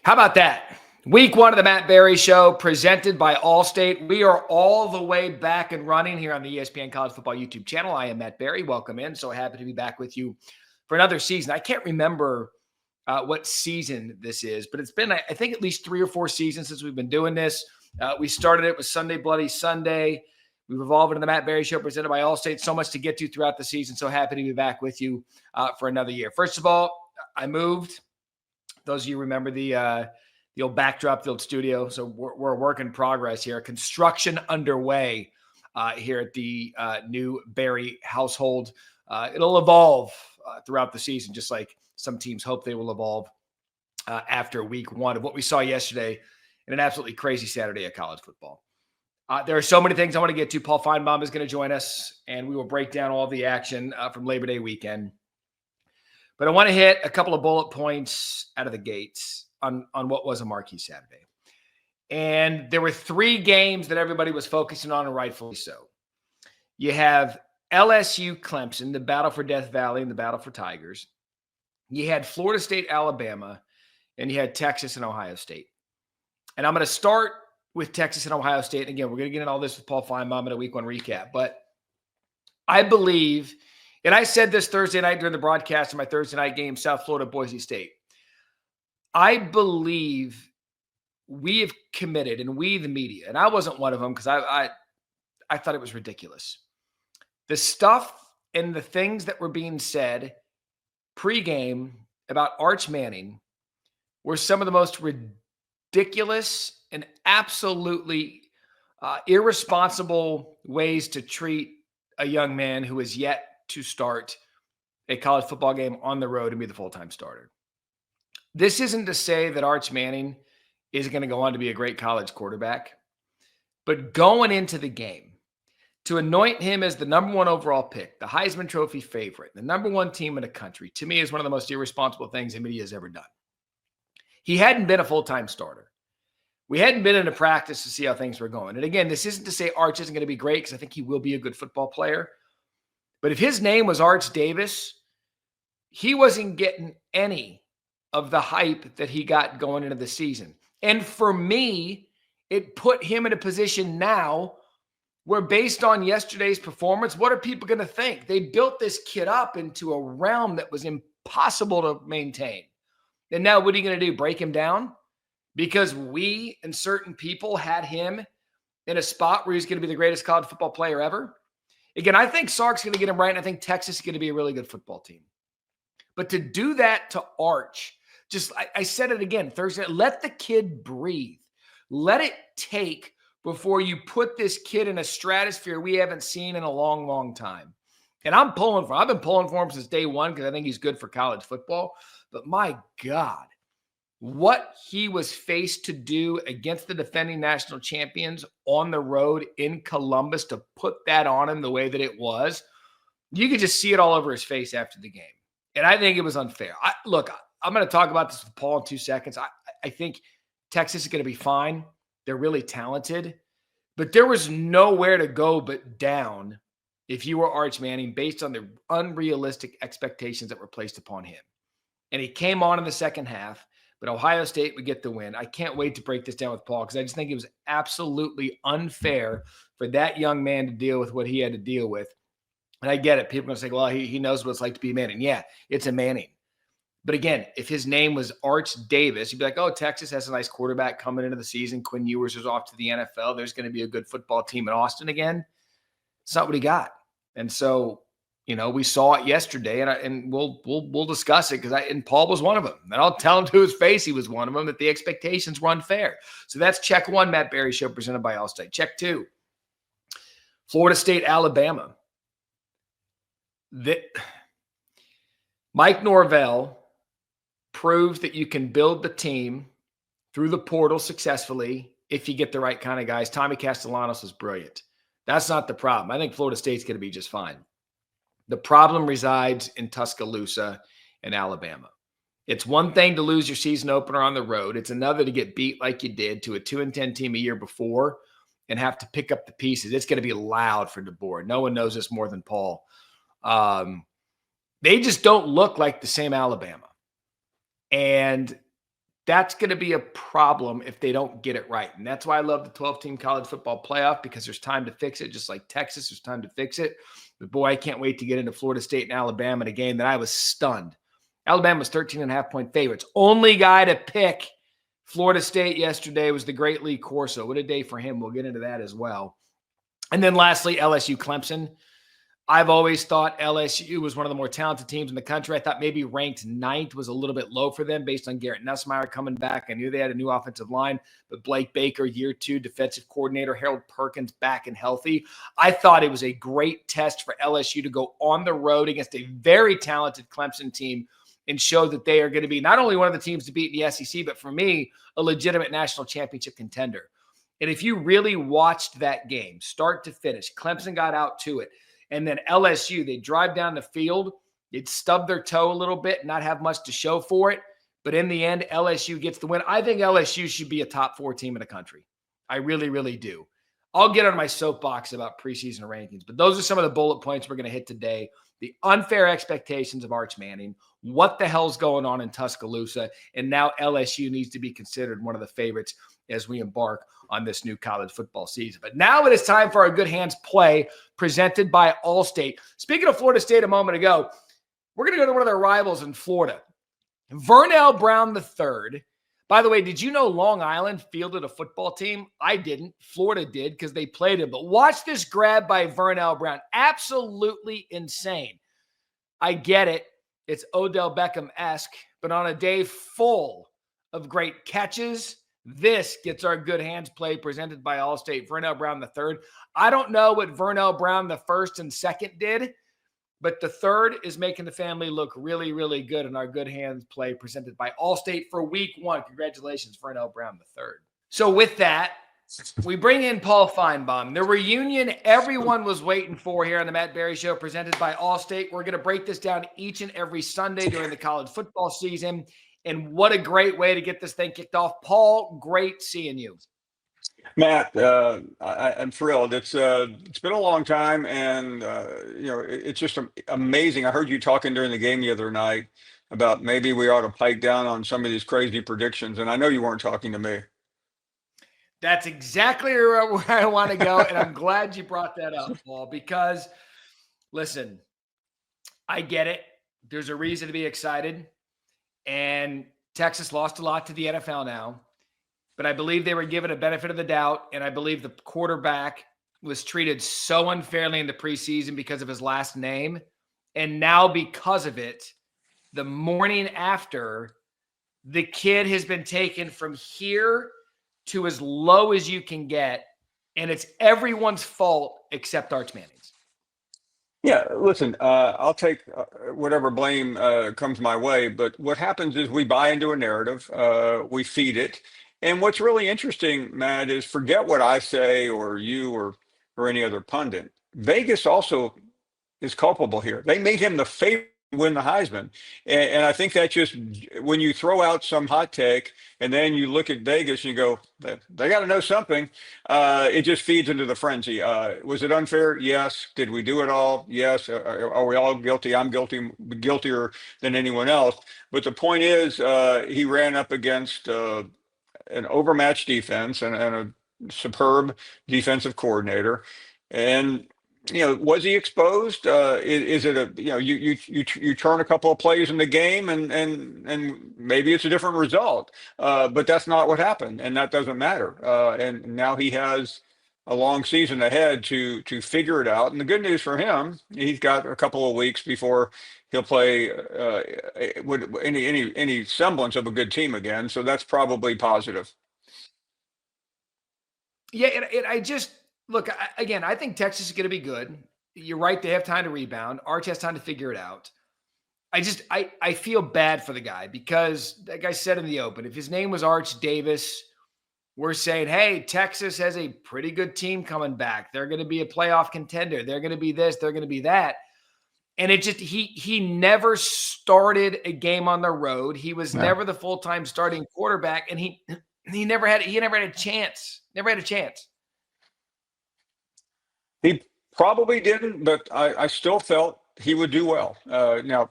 How about that? Week one of the Matt Barrie Show presented by Allstate. We are all the way back and running here on the ESPN College Football YouTube channel. I am Matt Barrie. Welcome in. So happy to be back with you for another season. I can't remember what season this is, but it's been, I think, at least 3 or 4 seasons since we've been doing this. We started it with Sunday Bloody Sunday. We've evolved into the Matt Barrie Show presented by Allstate. So much to get to throughout the season. So happy to be back with you for another year. First of all, I moved. Those of you remember the old backdrop, the old studio. So we're a work in progress here. Construction underway here at the new Barrie household. It'll evolve throughout the season, just like some teams hope they will evolve after week one of what we saw yesterday in an absolutely crazy Saturday of college football. There are so many things I want to get to. Paul Finebaum is going to join us, and we will break down all the action from Labor Day weekend. But I want to hit a couple of bullet points out of the gates on what was a marquee Saturday. And there were 3 games that everybody was focusing on, and rightfully so. You have LSU Clemson, the battle for Death Valley and the battle for Tigers. You had Florida State, Alabama, and you had Texas and Ohio State. And I'm going to start with Texas and Ohio State. And again, we're going to get into all this with Paul Finebaum in a week one recap. But I believe, and I said this Thursday night during the broadcast of my Thursday night game, South Florida, Boise State. I believe we have committed, and we, the media, and I wasn't one of them because I thought it was ridiculous. The stuff and the things that were being said pregame about Arch Manning were some of the most ridiculous and absolutely irresponsible ways to treat a young man who is yet to start a college football game on the road and be the full-time starter. This isn't to say that Arch Manning is going to go on to be a great college quarterback, but going into the game, to anoint him as the number 1 overall pick, the Heisman Trophy favorite, the number 1 team in the country, to me is one of the most irresponsible things the media has ever done. He hadn't been a full-time starter. We hadn't been in a practice to see how things were going. And again, this isn't to say Arch isn't going to be great, because I think he will be a good football player. But if his name was Arch Davis, he wasn't getting any of the hype that he got going into the season. And for me, it put him in a position now where, based on yesterday's performance, what are people going to think? They built this kid up into a realm that was impossible to maintain. And now what are you going to do? Break him down? Because we and certain people had him in a spot where he's going to be the greatest college football player ever? Again, I think Sark's going to get him right, and I think Texas is going to be a really good football team. But to do that to Arch, I said it again Thursday, let the kid breathe. Let it take before you put this kid in a stratosphere we haven't seen in a long, long time. And I've been pulling for him since day one because I think he's good for college football. But my God, what he was faced to do against the defending national champions on the road in Columbus, to put that on him the way that it was, you could just see it all over his face after the game. And I think it was unfair. I'm going to talk about this with Paul in 2 seconds. I think Texas is going to be fine. They're really talented. But there was nowhere to go but down if you were Arch Manning, based on the unrealistic expectations that were placed upon him. And he came on in the second half, but Ohio State would get the win. I can't wait to break this down with Paul, because I just think it was absolutely unfair for that young man to deal with what he had to deal with. And I get it. People are going to say, well, he knows what it's like to be Manning. Yeah, it's a Manning. But again, if his name was Arch Davis, you'd be like, oh, Texas has a nice quarterback coming into the season. Quinn Ewers is off to the NFL. There's going to be a good football team in Austin again. It's not what he got. And so, we saw it yesterday, and we'll discuss it, and Paul was one of them. And I'll tell him to his face he was one of them, that the expectations were unfair. So that's check 1, Matt Barrie Show presented by Allstate. Check 2, Florida State, Alabama. Mike Norvell proves that you can build the team through the portal successfully if you get the right kind of guys. Tommy Castellanos was brilliant. That's not the problem. I think Florida State's going to be just fine. The problem resides in Tuscaloosa and Alabama. It's one thing to lose your season opener on the road. It's another to get beat like you did to a 2-10 team a year before and have to pick up the pieces. It's going to be loud for DeBoer. No one knows this more than Paul. They just don't look like the same Alabama. And That's going to be a problem if they don't get it right. And that's why I love the 12-team college football playoff, because there's time to fix it, just like Texas, there's time to fix it. But boy, I can't wait to get into Florida State and Alabama in a game that I was stunned. Alabama was 13.5-point favorites. Only guy to pick Florida State yesterday was the great Lee Corso. What a day for him. We'll get into that as well. And then lastly, LSU Clemson. I've always thought LSU was one of the more talented teams in the country. I thought maybe ranked 9th was a little bit low for them based on Garrett Nussmeier coming back. I knew they had a new offensive line, but Blake Baker, year 2, defensive coordinator, Harold Perkins back and healthy. I thought it was a great test for LSU to go on the road against a very talented Clemson team and show that they are going to be not only one of the teams to beat in the SEC, but for me, a legitimate national championship contender. And if you really watched that game, start to finish, Clemson got out to it. And then LSU, they drive down the field, they'd stub their toe a little bit, not have much to show for it. But in the end, LSU gets the win. I think LSU should be a top 4 team in the country. I really, really do. I'll get on my soapbox about preseason rankings, but those are some of the bullet points we're going to hit today. The unfair expectations of Arch Manning, what the hell's going on in Tuscaloosa, and now LSU needs to be considered one of the favorites as we embark on this new college football season. But now it is time for our Good Hands play presented by Allstate. Speaking of Florida State a moment ago, we're going to go to one of their rivals in Florida. Vernell Brown III. By the way, did you know Long Island fielded a football team? I didn't. Florida did because they played it. But watch this grab by Vernell Brown. Absolutely insane. I get it. It's Odell Beckham-esque. But on a day full of great catches, this gets our Good Hands play presented by Allstate. Vernell Brown III. I don't know what Vernell Brown the first and second did, but the third is making the family look really, really good in our Good Hands play presented by Allstate for week 1. Congratulations, Vernell Brown III. So with that, we bring in Paul Finebaum, the reunion everyone was waiting for here on the Matt Barrie Show presented by Allstate. We're going to break this down each and every Sunday during the college football season. And what a great way to get this thing kicked off. Paul, great seeing you. Matt, I'm thrilled. It's been a long time, and it's just amazing. I heard you talking during the game the other night about maybe we ought to pipe down on some of these crazy predictions, and I know you weren't talking to me. That's exactly where I want to go, and I'm glad you brought that up, Paul, because, listen, I get it. There's a reason to be excited, and Texas lost a lot to the NFL now. But I believe they were given a benefit of the doubt, and I believe the quarterback was treated so unfairly in the preseason because of his last name. And now because of it, the morning after, the kid has been taken from here to as low as you can get, and it's everyone's fault except Arch Manning's. Yeah, listen, I'll take whatever blame comes my way, but what happens is we buy into a narrative, we feed it. And what's really interesting, Matt, is forget what I say or you or any other pundit. Vegas also is culpable here. They made him the favorite to win the Heisman. And I think that just when you throw out some hot take and then you look at Vegas and you go, they got to know something. It just feeds into the frenzy. Was it unfair? Yes. Did we do it all? Yes. Are we all guilty? I'm guilty, guiltier than anyone else. But the point is, he ran up against an overmatched defense and a superb defensive coordinator. And was he exposed? Is it you turn a couple of plays in the game and maybe it's a different result, but that's not what happened, and that doesn't matter. And now he has a long season ahead to figure it out. And the good news for him, he's got a couple of weeks before he'll play with any semblance of a good team again. So that's probably positive. Yeah, I just look again. I think Texas is going to be good. You're right; they have time to rebound. Arch has time to figure it out. I feel bad for the guy because, like I said in the open, if his name was Arch Davis, we're saying, hey, Texas has a pretty good team coming back. They're going to be a playoff contender. They're going to be this. They're going to be that. And it just he never started a game on the road. He was never the full-time starting quarterback, and he never had a chance. Never had a chance. He probably didn't, but I still felt he would do well. Now,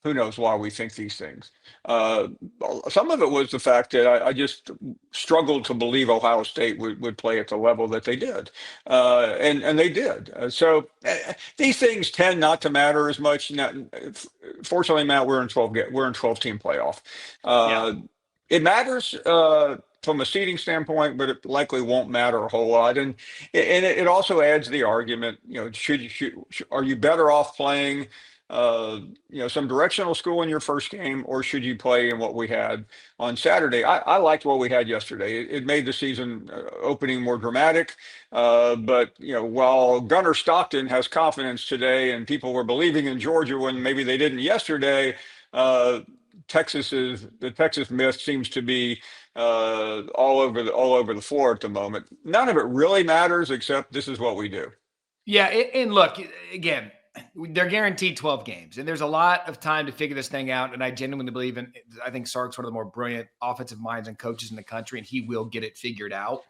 who knows why we think these things. Uh, some of it was the fact that I just struggled to believe Ohio State would play at the level that they did, and they did. These things tend not to matter as much. Now, fortunately, Matt, we're in 12 team playoff. Yeah. Uh, it matters from a seeding standpoint, but it likely won't matter a whole lot. And it also adds the argument, are you better off playing some directional school in your first game, or should you play in what we had on Saturday? I liked what we had yesterday. It made the season opening more dramatic. But while Gunnar Stockton has confidence today, and people were believing in Georgia when maybe they didn't yesterday, uh, the Texas myth seems to be all over the floor at the moment. None of it really matters except this is what we do. Yeah. And look, again, they're guaranteed 12 games, and there's a lot of time to figure this thing out. And I genuinely believe I think Sark's one of the more brilliant offensive minds and coaches in the country, and he will get it figured out.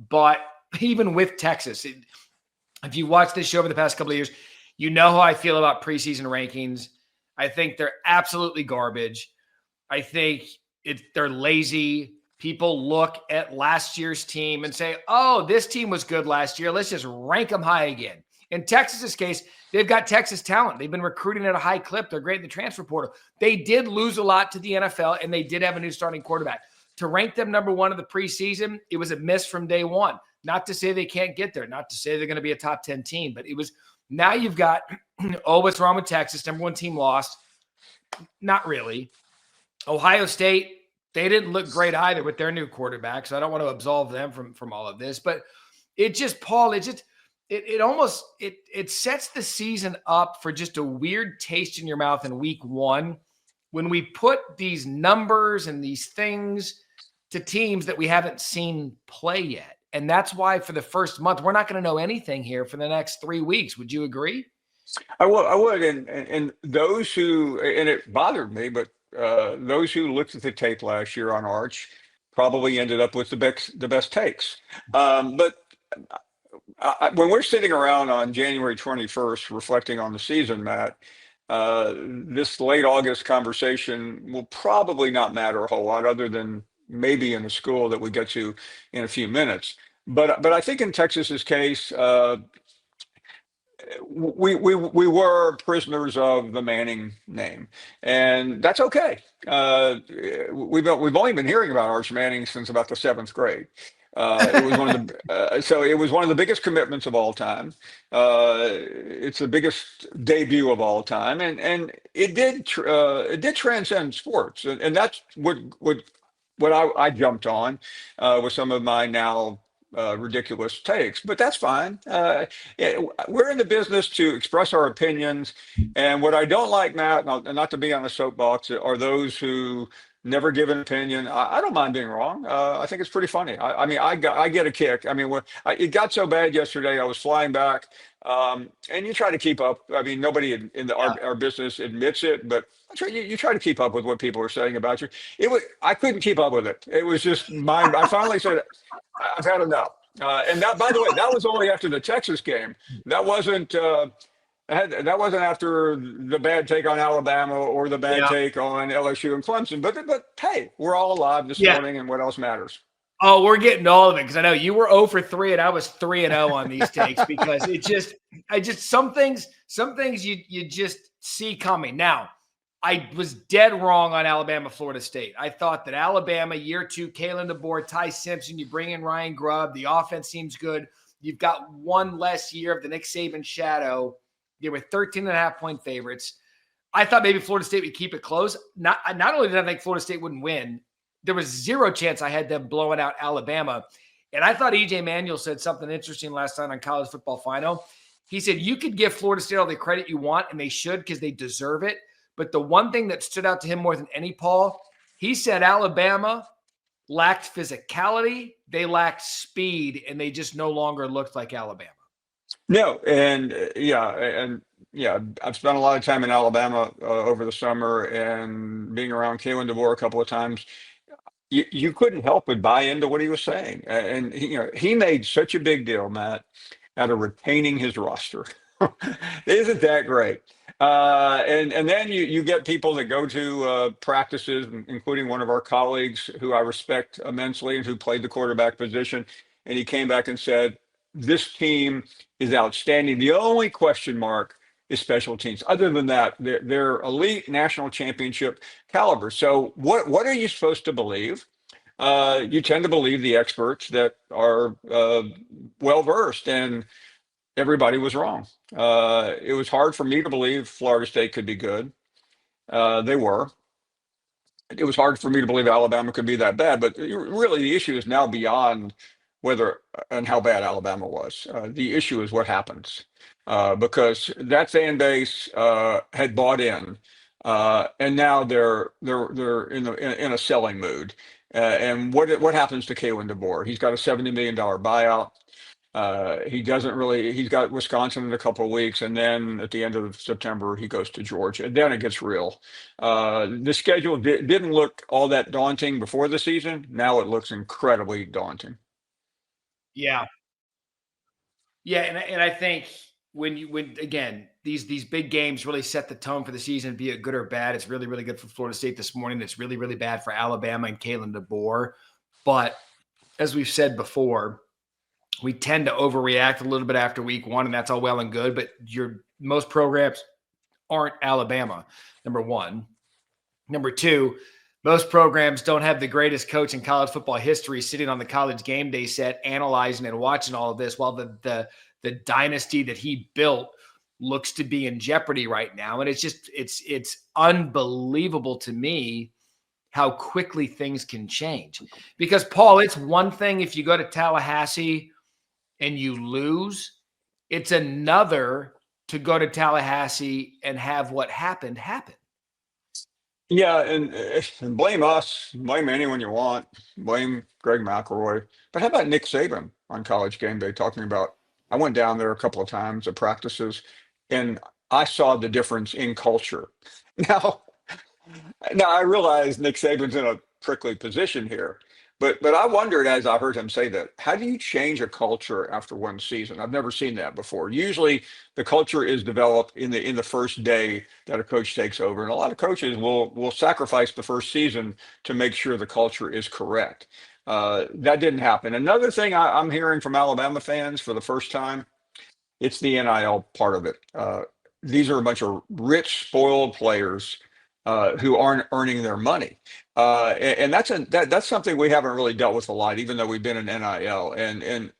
But even with Texas, if you watch this show over the past couple of years, you know how I feel about preseason rankings. I think they're absolutely garbage. I think they're lazy. People look at last year's team and say, oh, this team was good last year. Let's just rank them high again. In Texas's case, they've got Texas talent. They've been recruiting at a high clip. They're great in the transfer portal. They did lose a lot to the NFL, and they did have a new starting quarterback. To rank them number one of the preseason, it was a miss from day one. Not to say they can't get there, not to say they're going to be a top 10 team, but it was now you've got, oh, what's wrong with Texas? Number one team lost. Not really. Ohio State, they didn't look great either with their new quarterback, so I don't want to absolve them from all of this. But it just, Paul, it almost sets the season up for just a weird taste in your mouth in week one when we put these numbers and these things to teams that we haven't seen play yet. And that's why for the first month, we're not going to know anything here for the next 3 weeks. Would you agree? I would, and those who, and it bothered me, but those who looked at the tape last year on Arch probably ended up with the best takes. But when we're sitting around on January 21st reflecting on the season, Matt, this late August conversation will probably not matter a whole lot, other than maybe in the school that we get to in a few minutes. But I think in Texas's case, we were prisoners of the Manning name, and that's okay. We've only been hearing about Arch Manning since about the seventh grade. It was one of the biggest commitments of all time. It's the biggest debut of all time, and it did transcend sports, and that's what I jumped on with some of my now ridiculous takes, but that's fine. We're in the business to express our opinions, and what I don't like, Matt, and not to be on a soapbox, are those who never give an opinion. I don't mind being wrong. I think it's pretty funny. I mean, I get a kick. I mean, it got so bad yesterday, I was flying back, and you try to keep up. I mean, nobody our business admits it, but you try to keep up with what people are saying about you. I couldn't keep up with it. It was just mind. I finally said, I've had enough. And that, by the way, that was only after the Texas game. That wasn't. That wasn't after the bad take on Alabama or the bad take on LSU and Clemson. But hey, we're all alive this morning, and what else matters? Oh, we're getting all of it, because I know you were 0 for 3 and I was 3 and 0 on these takes, because some things you just see coming. Now, I was dead wrong on Alabama, Florida State. I thought that Alabama, year 2, Kalen DeBoer, Ty Simpson, you bring in Ryan Grubb, the offense seems good. You've got one less year of the Nick Saban shadow. They were 13.5-point favorites. I thought maybe Florida State would keep it close. Not only did I think Florida State wouldn't win, there was zero chance I had them blowing out Alabama. And I thought E.J. Manuel said something interesting last night on College Football Final. He said, you could give Florida State all the credit you want, and they should, because they deserve it. But the one thing that stood out to him more than any, Paul, he said Alabama lacked physicality, they lacked speed, and they just no longer looked like Alabama. No, and I've spent a lot of time in Alabama over the summer, and being around Kalen DeBoer a couple of times. You couldn't help but buy into what he was saying, and he made such a big deal, Matt, out of retaining his roster. Isn't that great? And then you get people that go to practices, including one of our colleagues who I respect immensely and who played the quarterback position. And he came back and said, "This team is outstanding. The only question mark is special teams. Other than that, they're elite national championship caliber." So what are you supposed to believe? You tend to believe the experts that are well versed, and everybody was wrong. It was hard for me to believe Florida State could be good. They were. It was hard for me to believe Alabama could be that bad, but really the issue is now beyond whether and how bad Alabama was. The issue is what happens, because that fan base had bought in, and now they're in a selling mood. And what happens to Kalen DeBoer? He's got a $70 million buyout. He doesn't really. He's got Wisconsin in a couple of weeks, and then at the end of September he goes to Georgia. And then it gets real. The schedule didn't look all that daunting before the season. Now it looks incredibly daunting. Yeah. Yeah, and I think when again these big games really set the tone for the season, be it good or bad. It's really really good for Florida State this morning. It's really really bad for Alabama and Kalen DeBoer. But as we've said before, we tend to overreact a little bit after week one, and that's all well and good. But most programs aren't Alabama. Number one. Number two, most programs don't have the greatest coach in college football history sitting on the college game day set, analyzing and watching all of this, while the dynasty that he built looks to be in jeopardy right now. And it's unbelievable to me how quickly things can change. Because, Paul, it's one thing if you go to Tallahassee and you lose. It's another to go to Tallahassee and have what happened happen. Yeah, and blame us, blame anyone you want, blame Greg McElroy. But how about Nick Saban on College Game Day talking about? I went down there a couple of times at practices, and I saw the difference in culture. Now, Now I realize Nick Saban's in a prickly position here, but I wondered as I heard him say that, how do you change a culture after one season? I've never seen that before. Usually the culture is developed in the first day that a coach takes over. And a lot of coaches will sacrifice the first season to make sure the culture is correct. That didn't happen. Another thing I'm hearing from Alabama fans for the first time, it's the NIL part of it. These are a bunch of rich, spoiled players who aren't earning their money, and that's something we haven't really dealt with a lot, even though we've been in NIL. And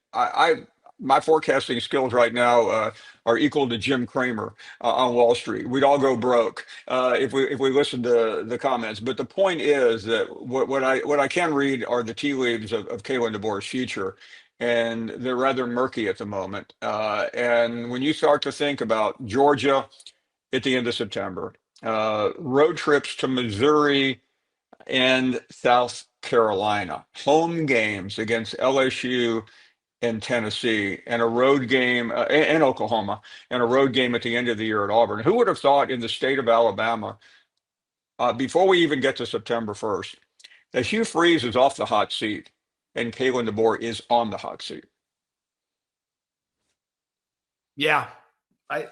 my forecasting skills right now are equal to Jim Cramer on Wall Street. We'd all go broke if we listen to the comments. But the point is that what I can read are the tea leaves of Kalen DeBoer's future, and they're rather murky at the moment. And when you start to think about Georgia at the end of September, road trips to Missouri and South Carolina, home games against LSU and Tennessee, and a road game and Oklahoma, and a road game at the end of the year at Auburn. Who would have thought in the state of Alabama, before we even get to September 1st, that Hugh Freeze is off the hot seat and Kalen DeBoer is on the hot seat? Yeah,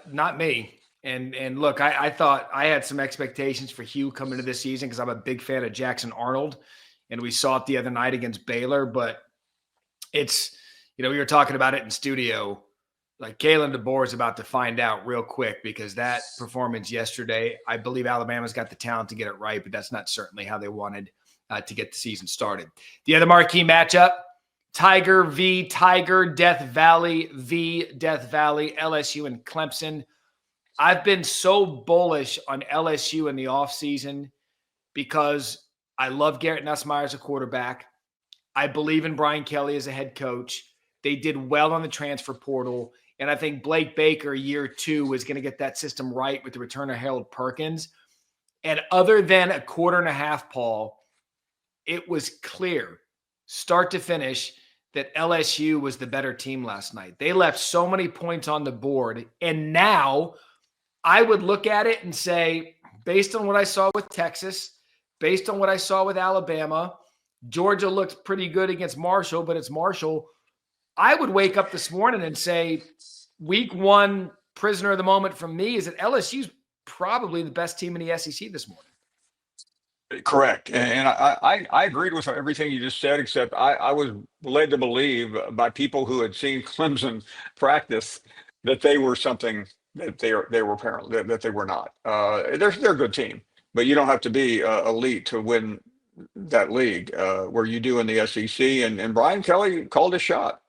not me. And look, I thought I had some expectations for Hugh coming into this season because I'm a big fan of Jackson Arnold, and we saw it the other night against Baylor. But it's, we were talking about it in studio. Like, Kalen DeBoer is about to find out real quick, because that performance yesterday, I believe Alabama's got the talent to get it right, but that's not certainly how they wanted to get the season started. The other marquee matchup, Tiger v. Tiger, Death Valley v. Death Valley, LSU and Clemson. I've been so bullish on LSU in the offseason because I love Garrett Nussmeier as a quarterback. I believe in Brian Kelly as a head coach. They did well on the transfer portal. And I think Blake Baker, year 2, is going to get that system right with the return of Harold Perkins. And other than a quarter and a half, Paul, it was clear, start to finish, that LSU was the better team last night. They left so many points on the board. And now I would look at it and say, based on what I saw with Texas, based on what I saw with Alabama, Georgia looked pretty good against Marshall, but it's Marshall. I would wake up this morning and say, week 1, prisoner of the moment from me is that LSU's probably the best team in the SEC this morning. Correct. And I agreed with everything you just said, except I was led to believe by people who had seen Clemson practice that they were something that they were apparently that they were not. They're a good team, but you don't have to be elite to win that league where you do in the SEC. And Brian Kelly called a shot.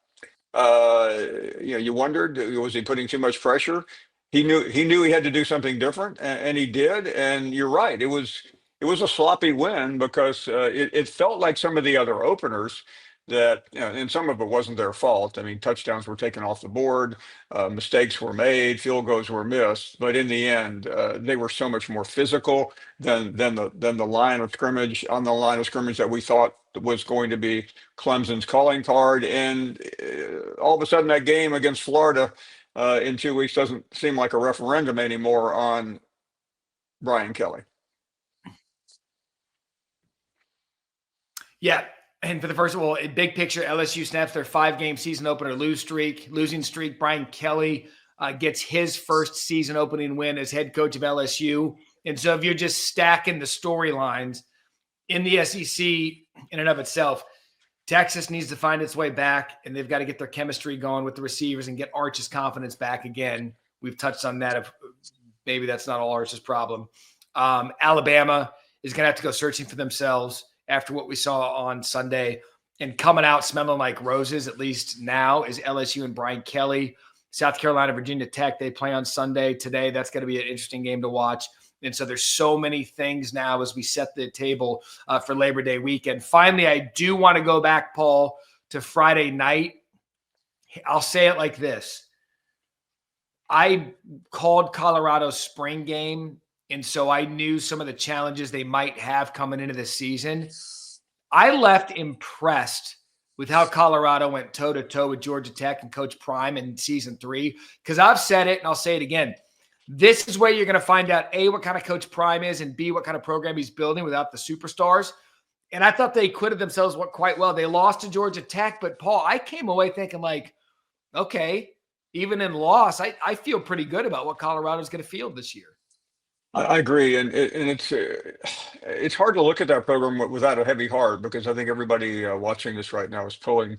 Uh, you wondered, was he putting too much pressure? He knew he had to do something different, and he did. And you're right, it was a sloppy win because it felt like some of the other openers that, and some of it wasn't their fault. I mean, touchdowns were taken off the board, mistakes were made, field goals were missed, but in the end, they were so much more physical than the line of scrimmage on the line of scrimmage that we thought was going to be Clemson's calling card. And all of a sudden, that game against Florida in 2 weeks doesn't seem like a referendum anymore on Brian Kelly. Yeah. And for the first of all, big picture, LSU snaps their 5-game season opener losing streak. Brian Kelly gets his first season opening win as head coach of LSU. And so if you're just stacking the storylines in the SEC in and of itself, Texas needs to find its way back, and they've got to get their chemistry going with the receivers and get Arch's confidence back again. We've touched on that. Maybe that's not all Arch's problem. Alabama is going to have to go searching for themselves after what we saw on Sunday, and coming out smelling like roses, at least now, is LSU and Brian Kelly. South Carolina, Virginia Tech, they play on Sunday today. That's going to be an interesting game to watch. And so there's so many things now as we set the table for Labor Day weekend. Finally, I do want to go back, Paul, to Friday night. I'll say it like this. I called Colorado's spring game, and so I knew some of the challenges they might have coming into the season. I left impressed with how Colorado went toe-to-toe with Georgia Tech and Coach Prime in season 3, because I've said it and I'll say it again. This is where you're going to find out, A, what kind of Coach Prime is, and B, what kind of program he's building without the superstars. And I thought they acquitted themselves quite well. They lost to Georgia Tech, but, Paul, I came away thinking like, okay, even in loss, I feel pretty good about what Colorado's going to field this year. I agree, and it's hard to look at that program without a heavy heart, because I think everybody watching this right now is pulling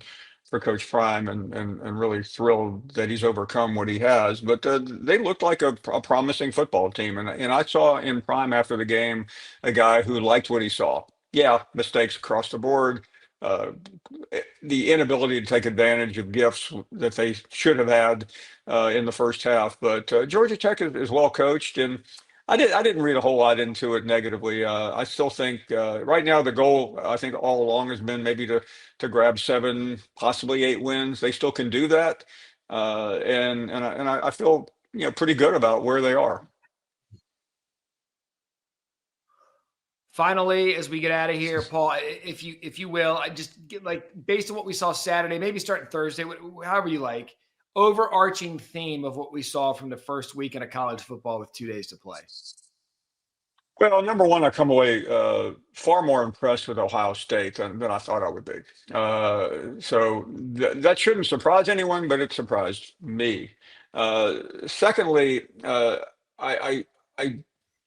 for Coach Prime and really thrilled that he's overcome what he has. But they looked like a promising football team, and I saw in Prime after the game a guy who liked what he saw. Yeah, mistakes across the board, the inability to take advantage of gifts that they should have had in the first half. But Georgia Tech is well coached, and I didn't read a whole lot into it negatively. I still think right now the goal, I think all along, has been maybe to grab 7, possibly 8 wins. They still can do that, and I feel pretty good about where they are. Finally, as we get out of here, Paul, if you will, I just get, like, based on what we saw Saturday, maybe starting Thursday, however you like, overarching theme of what we saw from the first weekend of college football with 2 days to play. Well, number one, I come away far more impressed with Ohio State than I thought I would be. So that shouldn't surprise anyone, but it surprised me. Secondly, I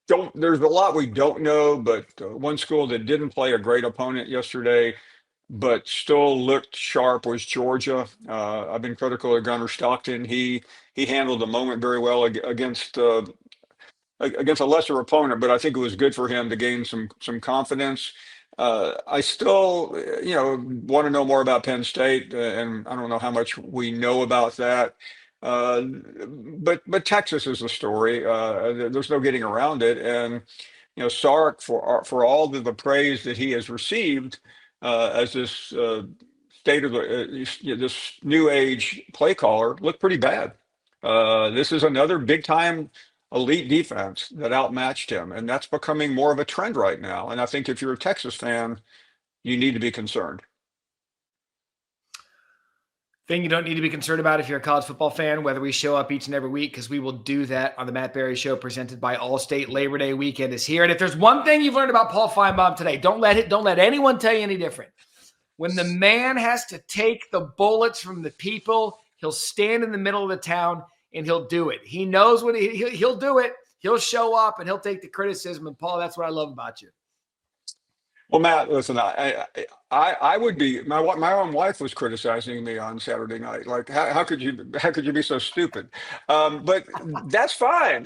don't. There's a lot we don't know, but one school that didn't play a great opponent yesterday, but still looked sharp, was Georgia. I've been critical of Gunnar Stockton. He handled the moment very well against a lesser opponent, but I think it was good for him to gain some confidence. I still, want to know more about Penn State, and I don't know how much we know about that. But Texas is the story. There's no getting around it. And Sark, for all of the praise that he has received as this state of this new age play caller, looked pretty bad. This is another big time elite defense that outmatched him, and that's becoming more of a trend right now. And I think if you're a Texas fan, you need to be concerned. Thing you don't need to be concerned about if you're a college football fan, whether we show up each and every week, because we will do that on the Matt Barrie Show, presented by Allstate. Labor Day weekend is here. And if there's one thing you've learned about Paul Finebaum today, don't let anyone tell you any different. When the man has to take the bullets from the people, he'll stand in the middle of the town and he'll do it. He knows what he'll do it. He'll show up and he'll take the criticism. And Paul, that's what I love about you. Well, Matt, listen, I would be, my own wife was criticizing me on Saturday night. Like, how could you be so stupid? But that's fine.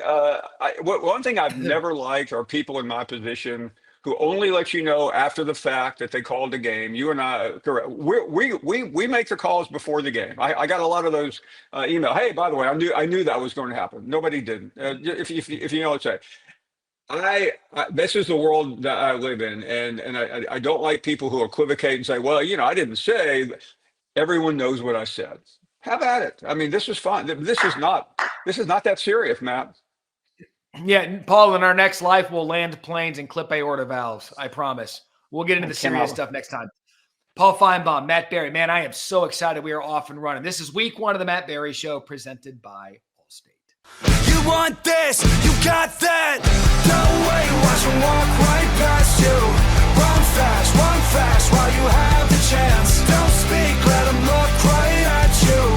One thing I've never liked are people in my position who only let you know after the fact that they called the game. You and I, correct? We make the calls before the game. I got a lot of those email. Hey, by the way, I knew that was going to happen. Nobody didn't. If you know what to say. This is the world that I live in, and I don't like people who equivocate and say, well, I didn't say. Everyone knows what I said. Have at it. I mean, this is fun. This is not that serious, Matt. Yeah, Paul, in our next life, we'll land planes and clip aorta valves. I promise. We'll get into the serious stuff next time. Paul Finebaum, Matt Barrie. Man, I am so excited we are off and running. This is week 1 of the Matt Barrie Show, presented by Allstate. You want this, you got that. No way, watch them walk right past you. Run fast, run